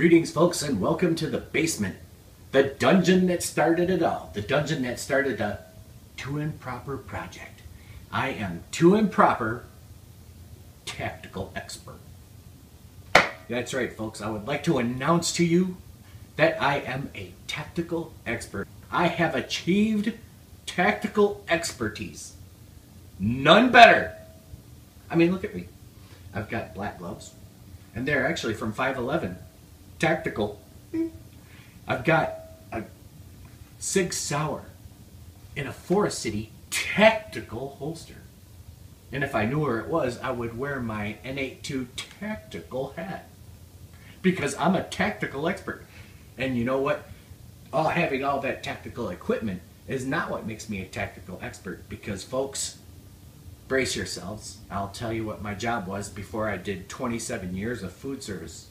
Greetings, folks, and welcome to the basement, the dungeon that started it all, the dungeon that started the Too Improper project. I am Too Improper Tactical Expert. That's right, folks. I would like to announce to you that I am a tactical expert. I have achieved tactical expertise. None better. I mean, look at me. I've got black gloves, and they're actually from 511. Tactical. I've got a Sig Sauer in a Forest City tactical holster. And if I knew where it was, I would wear my N82 tactical hat. Because I'm a tactical expert. And you know what? Having all that tactical equipment is not what makes me a tactical expert. Because, folks, brace yourselves. I'll tell you what my job was before I did 27 years of food service.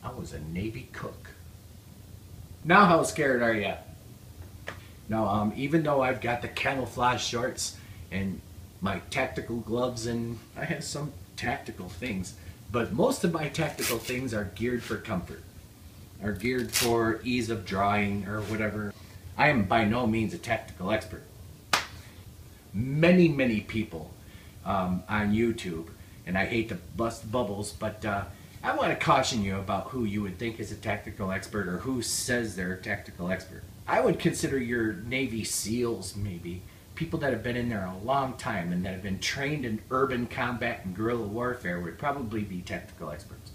I was a Navy cook. Now how scared are you? Now, even though I've got the camouflage shorts and my tactical gloves, and I have some tactical things, but most of my tactical things are geared for comfort, are geared for ease of drawing or whatever. I am by no means a tactical expert. Many people on YouTube, and I hate to bust bubbles, but I want to caution you about who you would think is a tactical expert or who says they're a tactical expert. I would consider your Navy SEALs, maybe, people that have been in there a long time and that have been trained in urban combat and guerrilla warfare would probably be tactical experts.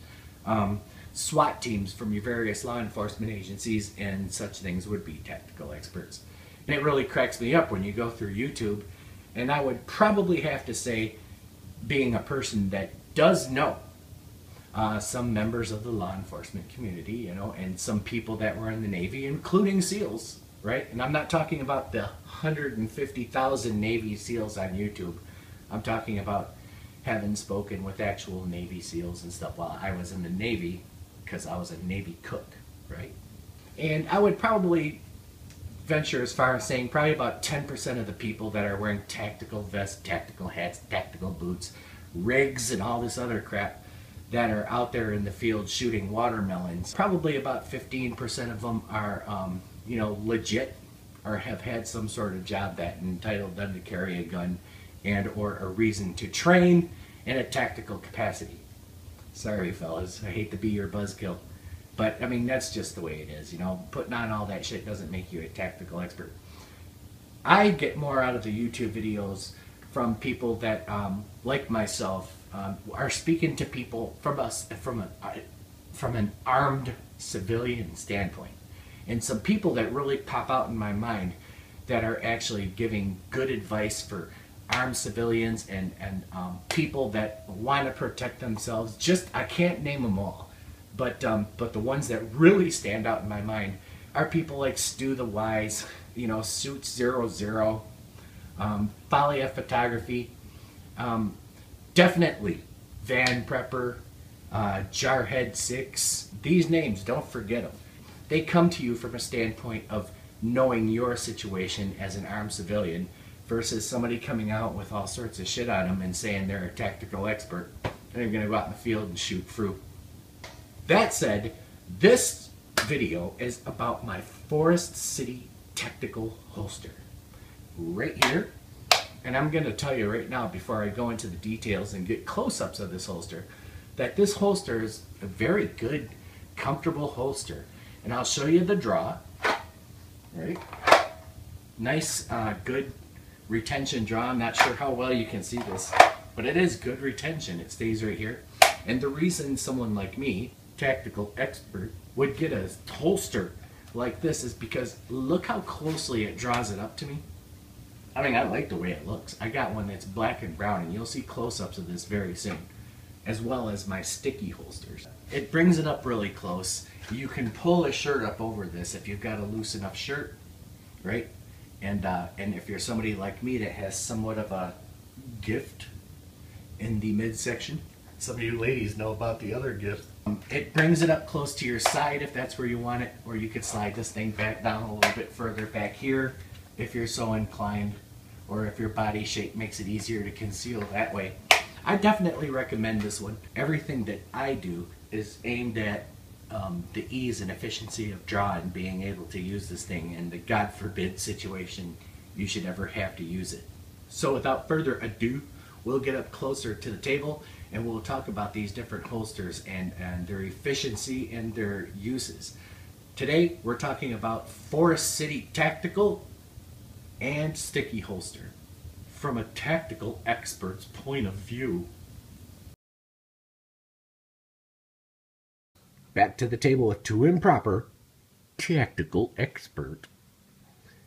SWAT teams from your various law enforcement agencies and such things would be tactical experts. And it really cracks me up when you go through YouTube, and I would probably have to say, being a person that does know some members of the law enforcement community, you know, and some people that were in the Navy, including SEALs, right? And I'm not talking about the 150,000 Navy SEALs on YouTube. I'm talking about having spoken with actual Navy SEALs and stuff while I was in the Navy, because I was a Navy cook, right? And I would probably venture as far as saying probably about 10% of the people that are wearing tactical vests, tactical hats, tactical boots, rigs, and all this other crap that are out there in the field shooting watermelons. Probably about 15% of them are, you know, legit or have had some sort of job that entitled them to carry a gun and or a reason to train in a tactical capacity. Sorry, fellas, I hate to be your buzzkill. But, I mean, that's just the way it is, you know. Putting on all that shit doesn't make you a tactical expert. I get more out of the YouTube videos from people that, like myself, are speaking to people from an armed civilian standpoint. And some people that really pop out in my mind that are actually giving good advice for armed civilians and people that want to protect themselves. Just, I can't name them all. But the ones that really stand out in my mind are people like Stuthewise, you know, Sootch00, Faliaphotography, definitely Van Prepper, Jarhead 6. These names, don't forget them. They come to you from a standpoint of knowing your situation as an armed civilian versus somebody coming out with all sorts of shit on them and saying they're a tactical expert and they're going to go out in the field and shoot fruit. That said, this video is about my Forest City tactical holster. Right here. And I'm going to tell you right now, before I go into the details and get close-ups of this holster, that this holster is a very good, comfortable holster. And I'll show you the draw. Right? Nice, good retention draw. I'm not sure how well you can see this, but it is good retention. It stays right here. And the reason someone like me, tactical expert, would get a holster like this is because look how closely it draws it up to me. I mean, I like the way it looks. I got one that's black and brown, and you'll see close-ups of this very soon, as well as my sticky holsters. It brings it up really close. You can pull a shirt up over this if you've got a loose enough shirt, right? And if you're somebody like me that has somewhat of a gift in the midsection, some of you ladies know about the other gift. It brings it up close to your side if that's where you want it, or you could slide this thing back down a little bit further back here if you're so inclined, or if your body shape makes it easier to conceal that way. I definitely recommend this one. Everything that I do is aimed at the ease and efficiency of draw and being able to use this thing in the God forbid situation you should ever have to use it. So without further ado, we'll get up closer to the table and we'll talk about these different holsters and their efficiency and their uses. Today we're talking about Forest City Tactical and Sticky Holster from a tactical expert's point of view. Back to the table with two improper tactical expert.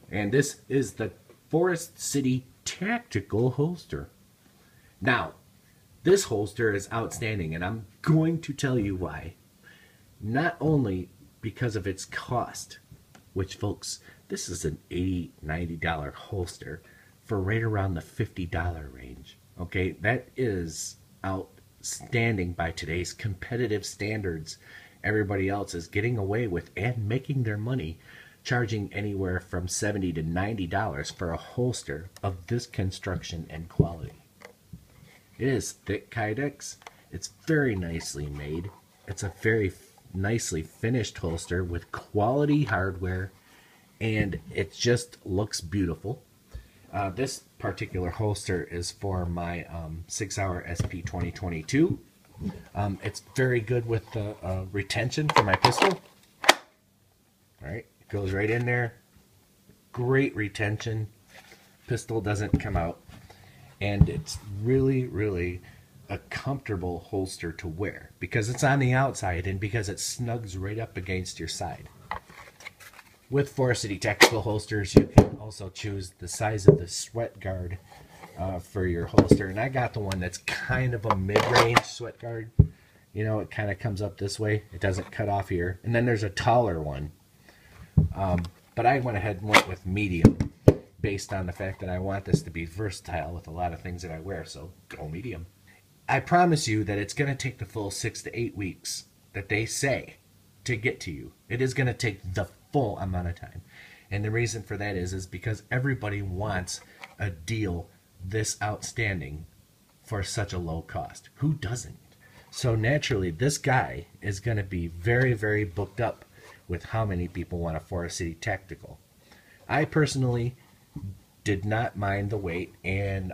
And this is the Forest City Tactical Holster. Now, this holster is outstanding, and I'm going to tell you why. Not only because of its cost, which, folks, this is an $80, $90 holster for right around the $50 range. Okay, that is outstanding by today's competitive standards. Everybody else is getting away with and making their money charging anywhere from $70 to $90 for a holster of this construction and quality. It is thick kydex. It's very nicely made. It's a very nicely finished holster with quality hardware, and it just looks beautiful. This particular holster is for my 6-hour SP 2022. It's very good with the retention for my pistol. Alright, it goes right in there. Great retention. Pistol doesn't come out. And it's really, really a comfortable holster to wear because it's on the outside and because it snugs right up against your side. With Forest City Tactical holsters, you can also choose the size of the sweat guard for your holster. And I got the one that's kind of a mid-range sweat guard. You know, it kind of comes up this way. It doesn't cut off here. And then there's a taller one. But I went ahead and went with medium based on the fact that I want this to be versatile with a lot of things that I wear. So go medium. I promise you that it's going to take the full 6 to 8 weeks that they say to get to you. It is going to take the full amount of time. And the reason for that is because everybody wants a deal this outstanding for such a low cost. Who doesn't? So naturally, this guy is going to be very, very booked up with how many people want a Forest City Tactical. I personally did not mind the wait, and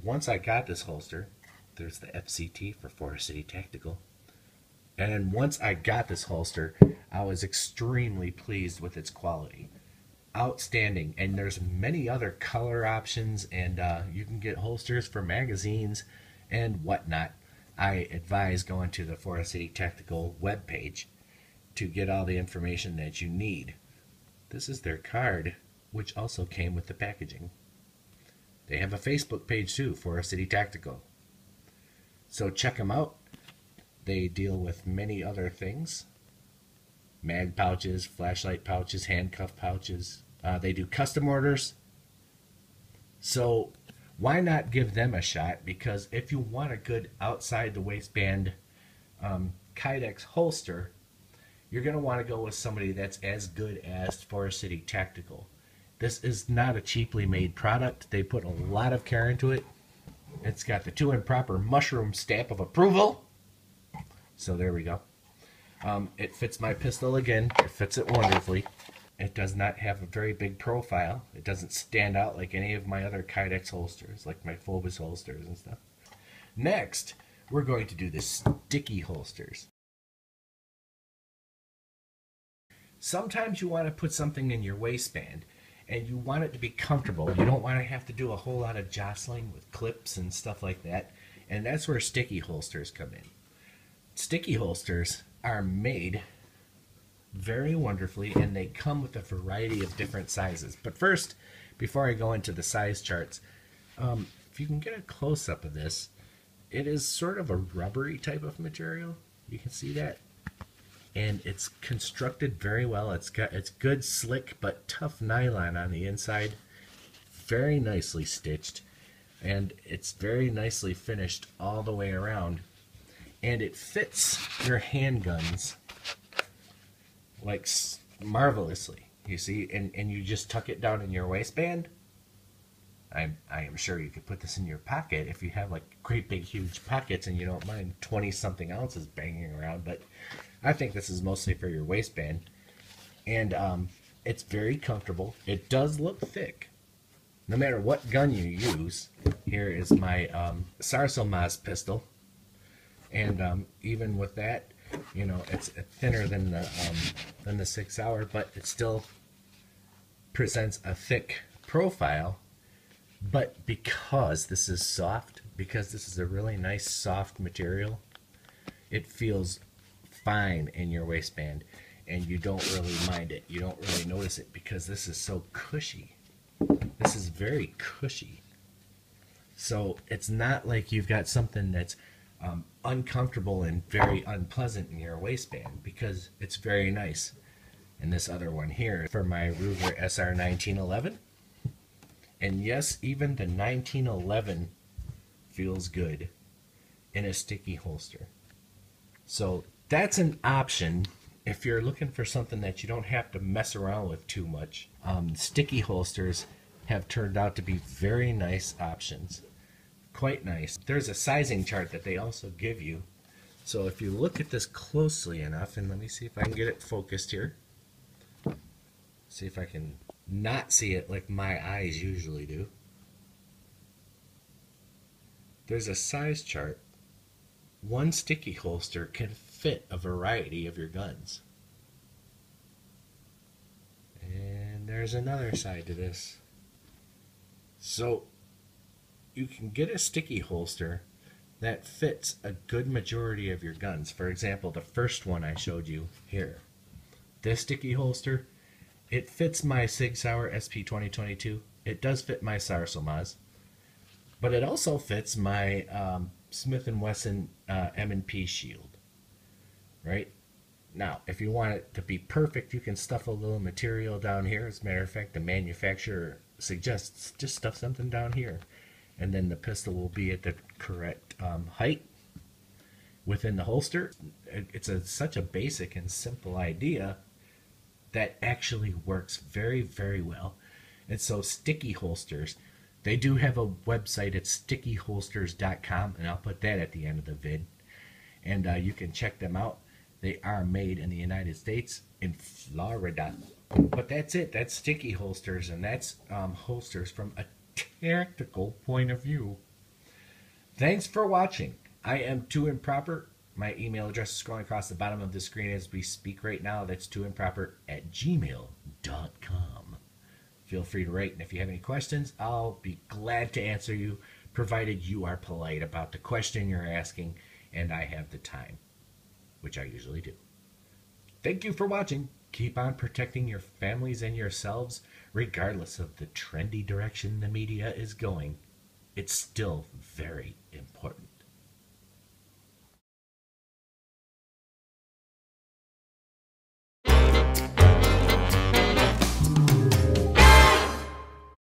once I got this holster, there's the FCT for Forest City Tactical. And once I got this holster, I was extremely pleased with its quality. Outstanding. And there's many other color options, and you can get holsters for magazines and whatnot. I advise going to the Forest City Tactical webpage to get all the information that you need. This is their card, which also came with the packaging. They have a Facebook page too, Forest City Tactical. So check them out. They deal with many other things. Mag pouches, flashlight pouches, handcuff pouches. They do custom orders. So why not give them a shot? Because if you want a good outside the waistband kydex holster, you're going to want to go with somebody that's as good as Forest City Tactical. This is not a cheaply made product. They put a lot of care into it. It's got the two improper mushroom stamp of approval. So there we go. It fits my pistol again. It fits it wonderfully. It does not have a very big profile. It doesn't stand out like any of my other kydex holsters, like my Phobos holsters and stuff. Next, we're going to do the sticky holsters. Sometimes you want to put something in your waistband and you want it to be comfortable. You don't want to have to do a whole lot of jostling with clips and stuff like that. And that's where sticky holsters come in. Sticky holsters are made very wonderfully, and they come with a variety of different sizes. But first, before I go into the size charts, if you can get a close-up of this, it is sort of a rubbery type of material. You can see that. And it's constructed very well. It's good, slick, but tough nylon on the inside. Very nicely stitched. And it's very nicely finished all the way around. And it fits your handguns like marvelously, you see. And you just tuck it down in your waistband. I am sure you could put this in your pocket if you have like great big huge pockets and you don't mind 20 something ounces banging around, but I think this is mostly for your waistband. And it's very comfortable. It does look thick. No matter what gun you use. Here is my Sarselmaz pistol. And even with that, you know, it's thinner than the 6 Hour, but it still presents a thick profile. But because this is soft, because this is a really nice soft material, it feels fine in your waistband, and you don't really mind it. You don't really notice it because this is so cushy. This is very cushy. So it's not like you've got something that's uncomfortable and very unpleasant in your waistband, because it's very nice. And this other one here for my Ruger SR 1911. And yes, even the 1911 feels good in a sticky holster. So that's an option if you're looking for something that you don't have to mess around with too much. Sticky holsters have turned out to be very nice options. Quite nice. There's a sizing chart that they also give you. So if you look at this closely enough, and let me see if I can get it focused here. See if I can not see it like my eyes usually do. There's a size chart. One sticky holster can fit a variety of your guns. And there's another side to this. So you can get a sticky holster that fits a good majority of your guns. For example, the first one I showed you here. This sticky holster, it fits my Sig Sauer SP 2022. It does fit my Sarselmaz, but it also fits my Smith & Wesson M&P Shield. Right? Now, if you want it to be perfect, you can stuff a little material down here. As a matter of fact, the manufacturer suggests just stuff something down here, and then the pistol will be at the correct height within the holster. It's such a basic and simple idea that actually works very, very well. And so sticky holsters, they do have a website at stickyholsters.com, and I'll put that at the end of the vid. And you can check them out. They are made in the United States, in Florida. But that's it. That's sticky holsters, and that's holsters from a tactical point of view. Thanks for watching. I am Too Improper. My email address is scrolling across the bottom of the screen as we speak right now. That's tooimproper@gmail.com. Feel free to write, and if you have any questions, I'll be glad to answer you, provided you are polite about the question you're asking and I have the time, which I usually do. Thank you for watching. Keep on protecting your families and yourselves, regardless of the trendy direction the media is going. It's still very important.